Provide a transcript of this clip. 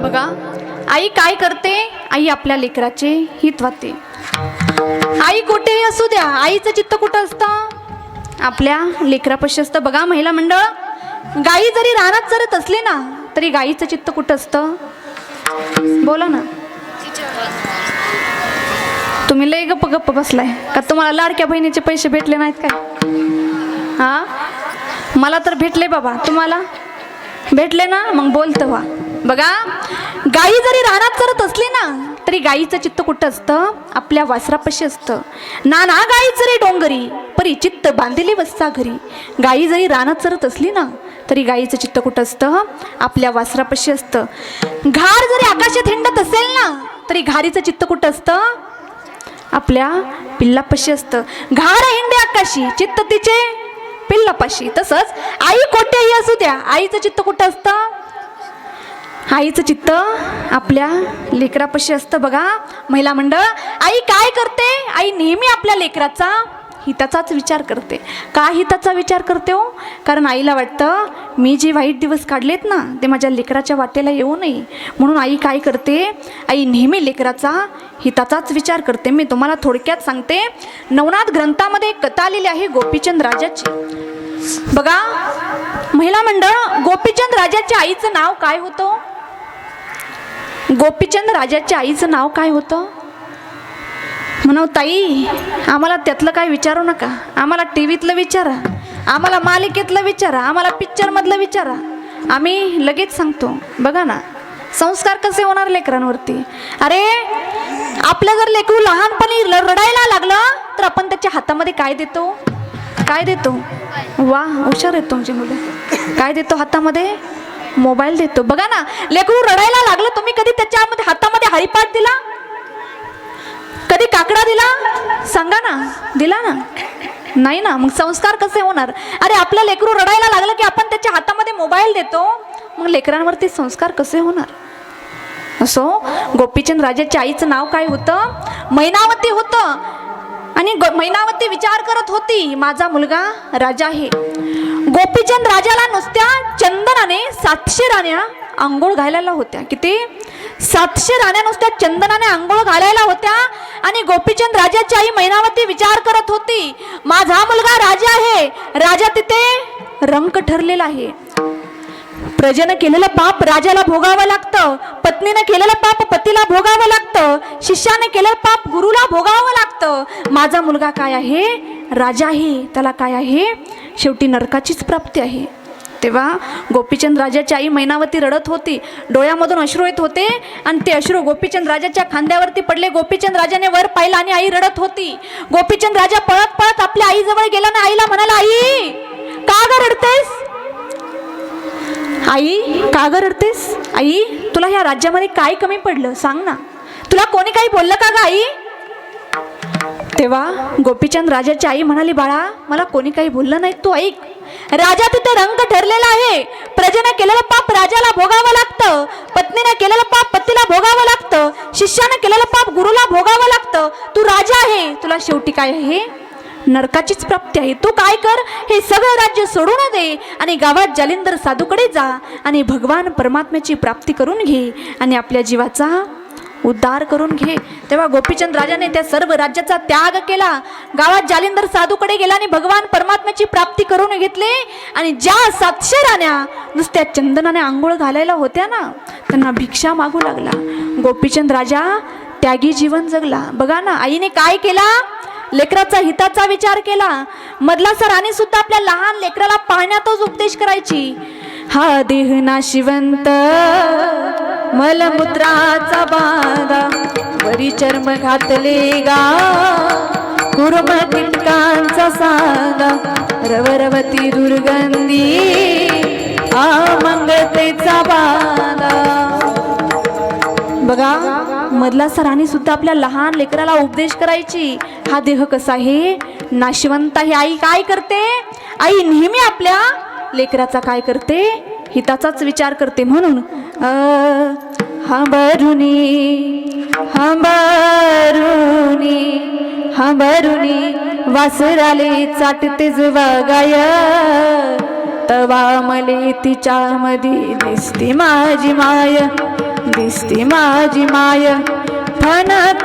बघा, आई काय करते? आई आपल्या लेकराचे हित वाचते. आई कुठेही असू द्या, आईचं चित्त कुठं असतं? आपल्या लेकरापाशी असतं. बघा महिला मंडळ, गाई जरी रानात चरत असली ना तरी गाईचं चित्त कुठं असतं? बोला ना. तुम्ही लय गप्प गप्प बसलाय का? तुम्हाला लाडक्या बहिणीचे पैसे भेटले नाहीत काय? हा, मला तर भेटले बाबा. तुम्हाला भेटले ना? मग बोलतं व्हा. बघा, गाई जरी रानात चरत असली ना तरी गाईचं चित्त कुठं असतं? आपल्या वासरापाशी असतं. नाना गाई जरी डोंगरी परी चित्त बांधिली वस्सा घरी. गाई जरी रानात चरत असली ना तरी गाईचं चित्त कुठं असतं? आपल्या वासरापाशी असतं. घार जरी आकाशात हिंडत असेल ना तरी घारीचं चित्त कुठं असतं? आपल्या पिल्लापाशी असतं. घार हिंडे आकाशी, चित्त तिचे पिल्लापाशी. तसंच आई कोठेही असू द्या, आईचं चित्त कुठं असतं? आईचं चित्त आपल्या लेकरापाशी असतं. बघा महिला मंडळ, आई काय करते? आई नेहमी आपल्या लेकराचा हिताचाच विचार करते. का हिताचा विचार करते हो? कारण आईला वाटतं मी जे वाईट दिवस काढलेत ना ते माझ्या लेकराच्या वाटेला येऊ नये, म्हणून आई काय करते? आई नेहमी लेकराचा हिताचाच विचार करते. मी तुम्हाला थोडक्यात सांगते. नवनाथ ग्रंथामध्ये एक कथा आलेली आहे गोपीचंद राजाची. बघा महिला मंडळ, गोपीचंद राजाच्या आईचं नाव काय होतं? गोपीचंद राजाच्या आईचं नाव काय होतं? म्हणाव ताई, आम्हाला त्यातलं काय विचारू नका, आम्हाला टीव्हीतलं विचारा, आम्हाला मालिकेतलं विचारा, आम्हाला पिक्चरमधलं विचारा, आम्ही लगेच सांगतो. बघा ना, संस्कार कसे होणार लेकरांवरती? अरे आपलं जर लेकरू लहानपणी रडायला लागलं तर आपण त्याच्या हातामध्ये काय देतो? काय देतो? वा, हुशार आहेत तुमची मुलं. काय देतो हातामध्ये? मोबाईल देतो. बघा ना, लेकरू रडायला लागलं, तुम्ही कधी त्याच्या हातामध्ये हरिपाठ दिला? कधी काकडा दिला? सांगा ना, दिला ना? नाही ना. मग संस्कार कसे होणार? अरे आपलं लेकरू रडायला लागलं की आपण त्याच्या हातामध्ये मोबाईल देतो, मग लेकरांवरती संस्कार कसे होणार? असो, गोपीचंद राजाच्या आईचं नाव काय होतं? मैनावती होतं. आणि मैनावती विचार करत होती, माझा मुलगा राजा आहे. गोपीचंद राजाला नुसत्या चंदनाने 700 राण्या आंघोळ घालायला होत्या. किती? 700 राण्या नुसत्या चंदनाने आंघोळ घालायला होत्या. आणि गोपीचंद राजाची आई मैनावती विचार करत होती, माझा मुलगा राजा आहे, राजा तिथे रंक ठरलेला आहे. प्रजेनं केलेलं पाप राजाला भोगावं लागतं, पत्नीनं केलेलं पाप पतीला भोगावं लागतं, शिष्याने केलेलं पाप गुरुला भोगावं लागतं. माझा मुलगा काय आहे? राजा आहे. त्याला काय आहे? शेवटी नरकाचीच प्राप्ती आहे. तेव्हा गोपीचंद राजाची आई मैनावती रडत होती, डोळ्यामधून अश्रू येत होते आणि ते अश्रू गोपीचंद राजाच्या खांद्यावरती पडले. गोपीचंद राजाने वर पाहिलं आणि आई रडत होती. गोपीचंद राजा पळत पळत आपल्या आईजवळ गेला आणि आईला म्हणाला, आई का ग रडतेस? आई का ग रडतेस? आई तुला ह्या राज्यामध्ये काय कमी पडलं सांग ना, तुला कोणी काही बोललं का ग आई? तेव्हा गोपीचंद राजाची आई म्हणाली, बाळा मला कोणी काही बोललं नाही, तू ऐक. राजा तिथे रंग ठरलेला आहे. प्रजेने केलेलं पाप राजाला भोगावं लागतं, पत्नीने केलेलं पाप पतीला भोगावं लागतं, शिष्याने केलेलं पाप गुरुला भोगावं लागतं. तू राजा आहे, तुला शेवटी काय आहे? नरकाचीच प्राप्ती आहे. तू काय कर, हे सगळं राज्य सोडून दे आणि गावात जालिंदर साधूकडे जा आणि भगवान परमात्म्याची प्राप्ती करून घे आणि आपल्या जीवाचा उद्धार करून घे. तेव्हा गोपीचंद राजाने त्या सर्व राज्याचा त्याग केला, गावात जालिंदर साधूकडे गेला आणि भगवान परमात्म्याची प्राप्ती करून घेतले. आणि ज्या 700 राण्या नुसत्या चंदनाने आंघोळ घालायला होत्या ना त्यांना भिक्षा मागू लागला. गोपीचंद राजा त्यागी जीवन जगला. बघा ना, आईने काय केला? लेकराचा हिताचा विचार केला. मधला राणी सुद्धा आपल्या लहान लेकराला पाळण्यातच उपदेश करायची. हा देह नाशिवंत मलमूत्राचा बाधा, वरी चर्म घातले गा कुर्म कीटकांचा साधा, रवरवती दुर्गंधी अमंगतेचा बाधा. बघा, मधला राणी सुद्धा आपल्या लहान लेकराला उपदेश करायची. हा देह कसा आहे? नाशिवंत आहे. आई काय करते? आई नेहमी आपल्या लेकराचा काय करते? हिताचाच विचार करते. म्हणून हंबरुनी हंबरुनी हंबरुनी वासराले चाटते जवागाय, तवा मले तिच्या मध्ये दिसते माझी माय, दिसते माझी माय फणक